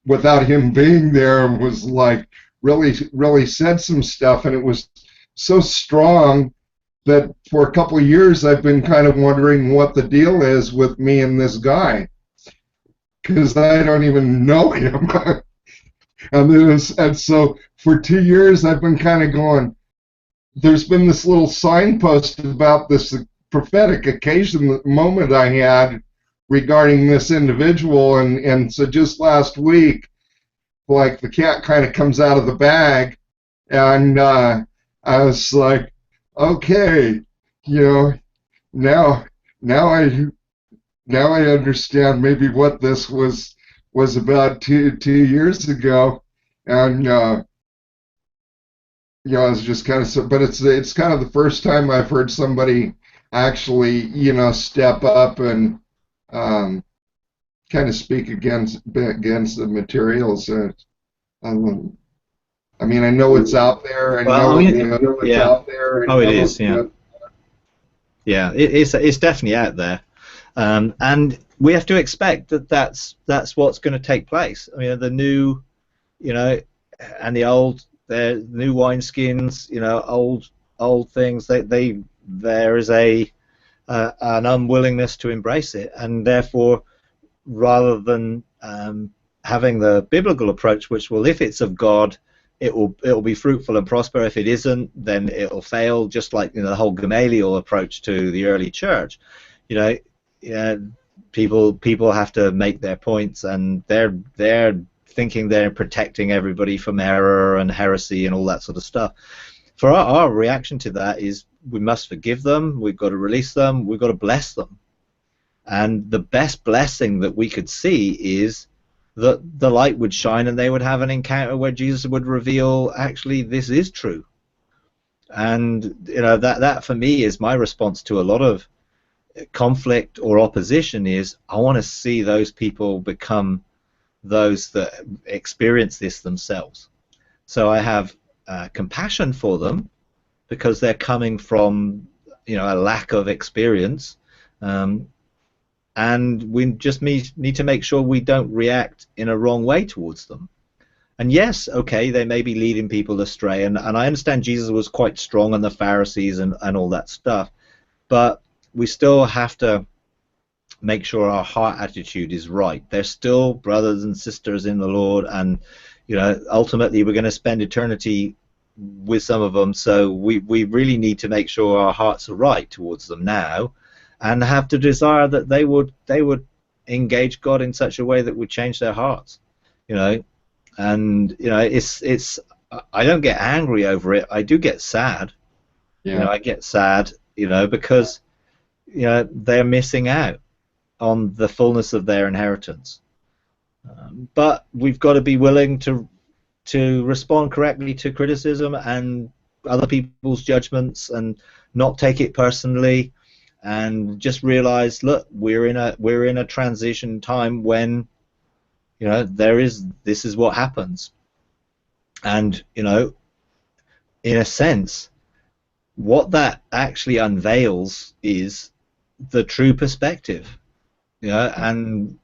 S3: without him being there, and was like really said some stuff, and it was so strong that for a couple of years I've been kind of wondering what the deal is with me and this guy, because I don't even know him. And so for 2 years I've been kind of going, there's been this little signpost about this prophetic moment I had regarding this individual, and so just last week, like, the cat kind of comes out of the bag, and I was like, okay, now I understand maybe what this was about two years ago, and it's just kind of, but it's kind of the first time I've heard somebody actually step up and kind of speak against the materials. I mean, I know it's out there.
S1: Well, I mean,
S3: it's
S1: yeah.
S3: out there.
S1: Oh, it is, yeah. Yeah, it's definitely out there, and we have to expect that's what's going to take place. I mean, the new, and the old, the new wineskins, old things. There is an unwillingness to embrace it, and therefore, rather than having the biblical approach, which will, if it's of God, it will be fruitful and prosper. If it isn't, then it'll fail. Just like the whole Gamaliel approach to the early church. People have to make their points, and they're thinking they're protecting everybody from error and heresy and all that sort of stuff. For our reaction to that is, we must forgive them. We've got to release them. We've got to bless them. And the best blessing that we could see is that the light would shine and they would have an encounter where Jesus would reveal, actually, this is true. And that for me is my response to a lot of conflict or opposition is, I want to see those people become those that experience this themselves. So I have compassion for them, because they're coming from a lack of experience. And we just need to make sure we don't react in a wrong way towards them. And yes, okay, they may be leading people astray, and I understand Jesus was quite strong on the Pharisees and all that stuff, but we still have to make sure our heart attitude is right. They're still brothers and sisters in the Lord, and ultimately we're going to spend eternity with some of them, so we really need to make sure our hearts are right towards them now, and have to desire that they would engage God in such a way that would change their hearts, and it's I don't get angry over it. I do get sad. I get sad, because they're missing out on the fullness of their inheritance. But we've got to be willing to respond correctly to criticism, and other people's judgments and not take it personally, and just realize, look, we're in a transition time when, you know, this is what happens. And, you know, in a sense, what that actually unveils is the true perspective. You know, and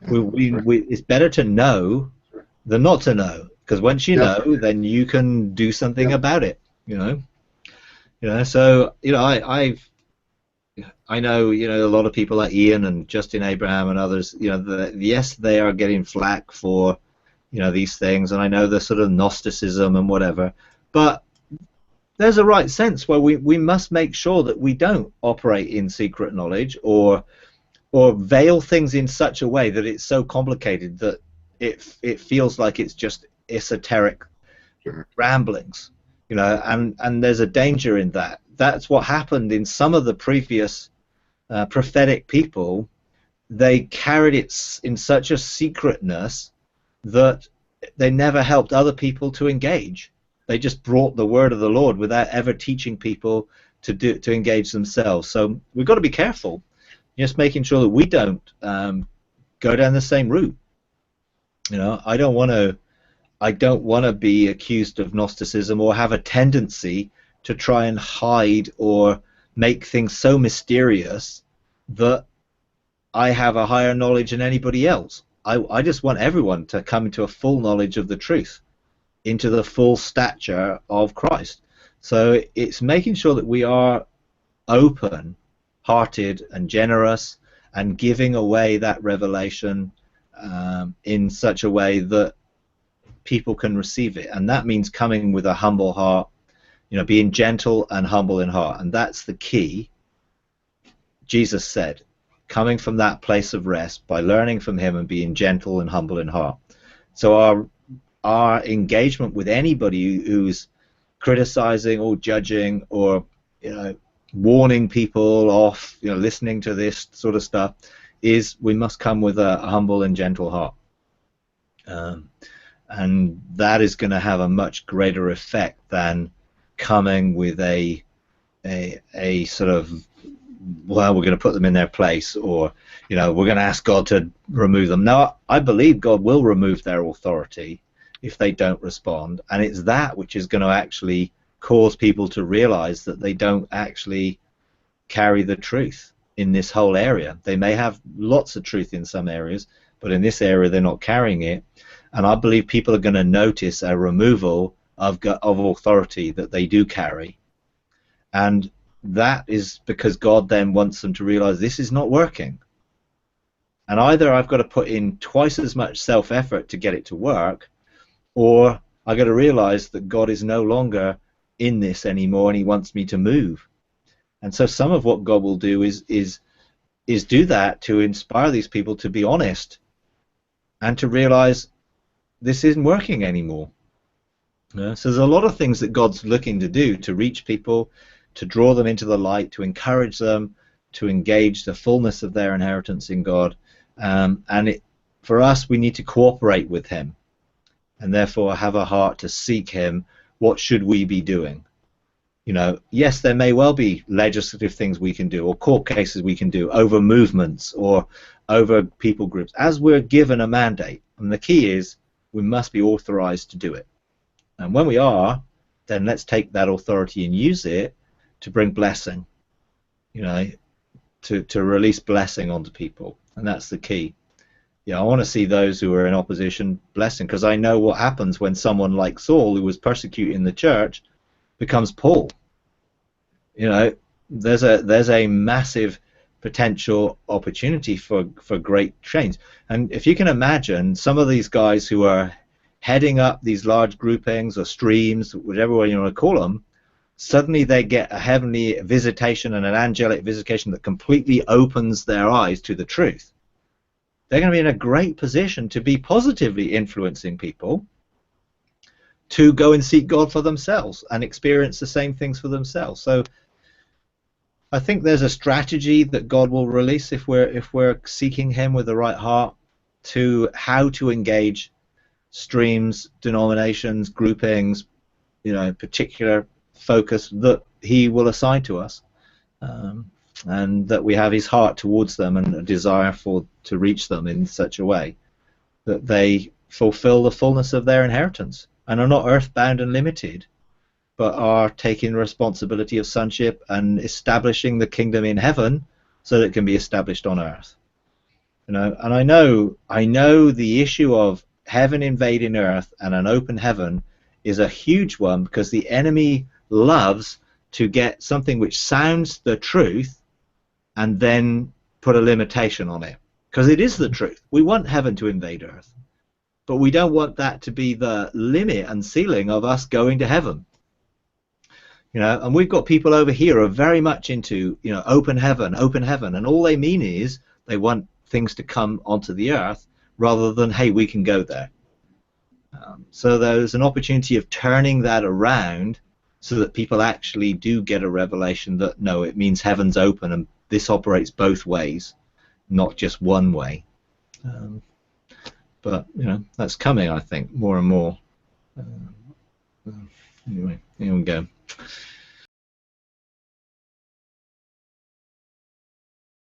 S1: it's better to know than not to know, because once you
S3: Yep.
S1: know, then you can do something about it. So, you know, I know, you know, a lot of people like Ian and Justin Abraham and others, you know, yes, they are getting flack for, you know, these things, and I know the sort of Gnosticism and whatever, but there's a right sense where we must make sure that we don't operate in secret knowledge or veil things in such a way that it's so complicated that it feels like it's just esoteric ramblings, you know, and there's a danger in that. That's what happened in some of the previous prophetic people. They carried it in such a secretness that they never helped other people to engage. They just brought the word of the Lord without ever teaching people to engage themselves. So we've got to be careful, just making sure that we don't go down the same route. You know, I don't want to be accused of Gnosticism or have a tendency to try and hide or make things so mysterious that I have a higher knowledge than anybody else. I just want everyone to come into a full knowledge of the truth, into the full stature of Christ. So it's making sure that we are open-hearted and generous and giving away that revelation in such a way that people can receive it. And that means coming with a humble heart, you know, being gentle and humble in heart. And that's the key. Jesus said, coming from that place of rest by learning from him and being gentle and humble in heart. So our engagement with anybody who's criticizing or judging or, you know, warning people off, you know, listening to this sort of stuff, is we must come with a humble and gentle heart. And that is going to have a much greater effect than coming with a sort of, well, we're going to put them in their place, or, you know, we're going to ask God to remove them. Now, I believe God will remove their authority if they don't respond, and it's that which is going to actually cause people to realize that they don't actually carry the truth in this whole area. They may have lots of truth in some areas, but in this area they're not carrying it. And I believe people are going to notice a removal of authority that they do carry. And that is because God then wants them to realize this is not working. And either I've got to put in twice as much self-effort to get it to work, or I've got to realize that God is no longer in this anymore and he wants me to move. And so some of what God will do is do that to inspire these people to be honest and to realize this isn't working anymore. So there's a lot of things that God's looking to do to reach people, to draw them into the light, to encourage them to engage the fullness of their inheritance in God. For us, we need to cooperate with him and therefore have a heart to seek him. What should we be doing? You know, yes, there may well be legislative things we can do or court cases we can do over movements or over people groups as we're given a mandate. And the key is we must be authorized to do it. And when we are, then let's take that authority and use it to bring blessing, you know, to release blessing onto people. And that's the key. Yeah, I want to see those who are in opposition blessing, because I know what happens when someone like Saul, who was persecuting the church, becomes Paul. You know, there's a massive potential opportunity for great change. And if you can imagine some of these guys who are heading up these large groupings or streams, whatever way you want to call them, suddenly they get a heavenly visitation and an angelic visitation that completely opens their eyes to the truth. They're going to be in a great position to be positively influencing people to go and seek God for themselves and experience the same things for themselves. So I think there's a strategy that God will release if we're seeking him with the right heart, to how to engage streams, denominations, groupings, you know, particular focus that he will assign to us, and that we have his heart towards them and a desire to reach them in such a way that they fulfill the fullness of their inheritance and are not earthbound and limited, but are taking responsibility of sonship and establishing the kingdom in heaven so that it can be established on earth. And I know the issue of heaven invading earth and an open heaven is a huge one, because the enemy loves to get something which sounds the truth and then put a limitation on it, because it is the truth. We want heaven to invade earth, but we don't want that to be the limit and ceiling of us going to heaven. And we've got people over here who are very much into, open heaven, and all they mean is they want things to come onto the earth rather than, hey, we can go there. So there's an opportunity of turning that around so that people actually do get a revelation that, no, it means heaven's open and this operates both ways, not just one way. But that's coming, I think, more and more. Anyway, here we go.